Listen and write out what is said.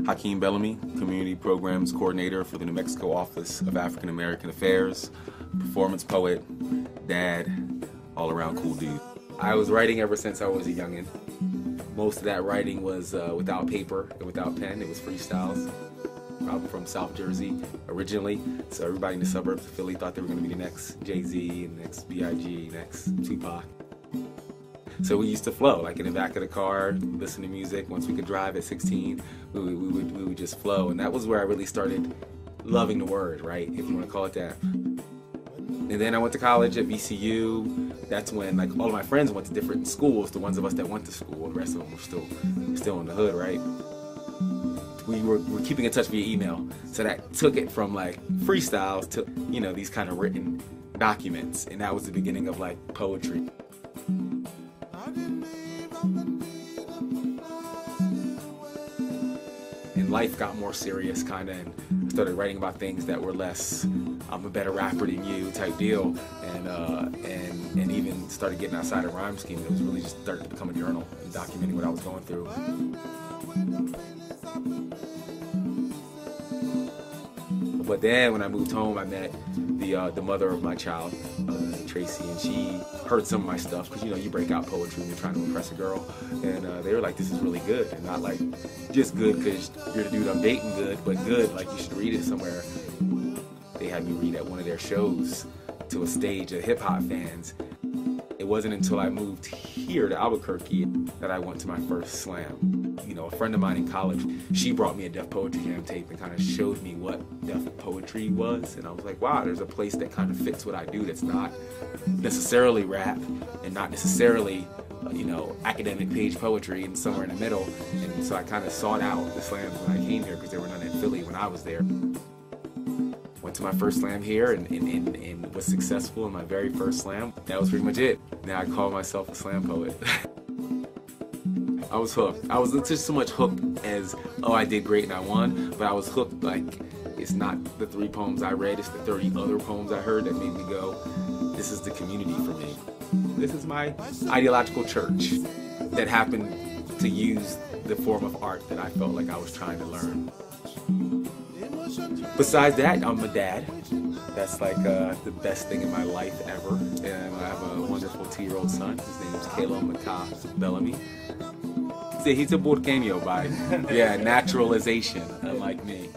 Hakim Bellamy, Community Programs Coordinator for the New Mexico Office of African American Affairs, performance poet, dad, all-around cool dude. I was writing ever since I was a youngin'. Most of that writing was without paper and without pen. It was freestyles. I'm from South Jersey originally, so everybody in the suburbs of Philly thought they were going to be the next Jay-Z, next B.I.G., next Tupac. So we used to flow, like in the back of the car, listen to music. Once we could drive at 16, we would just flow. And that was where I really started loving the word, right, if you want to call it that. And then I went to college at VCU. That's when like all of my friends went to different schools, the ones of us that went to school. The rest of them were still in the hood, right? We were keeping in touch via email. So that took it from like freestyles to, you know, these kind of written documents. And that was the beginning of like poetry. And life got more serious, kind of, and I started writing about things that were less I'm a better rapper than you type deal, and even started getting outside of rhyme scheme. It was really just started to become a journal and documenting what I was going through. But then when I moved home, I met the mother of my child, Tracy, and she heard some of my stuff, because you know you break out poetry when you're trying to impress a girl, and they were like, this is really good, and not like just good because you're the dude I'm dating good, but good like you should read it somewhere. They had me read at one of their shows to a stage of hip-hop fans. It wasn't until I moved here to Albuquerque that I went to my first slam. You know, a friend of mine in college, she brought me a Def Poetry Jam tape and kind of showed me what Def Poetry was. And I was like, wow, there's a place that kind of fits what I do that's not necessarily rap and not necessarily, you know, academic page poetry, and somewhere in the middle. And so I kind of sought out the slams when I came here, because there were none in Philly when I was there. Went to my first slam here and was successful in my very first slam. That was pretty much it. Now I call myself a slam poet. I was hooked. I was just so much hooked as, oh, I did great and I won, but I was hooked like it's not the 3 poems I read, it's the 30 other poems I heard that made me go, this is the community for me. This is my ideological church that happened to use the form of art that I felt like I was trying to learn. Besides that, I'm a dad. That's like the best thing in my life ever. And I have a wonderful 2-year-old son. His name is Caleb Maca Bellamy. He's a Borqueño by naturalization, unlike me.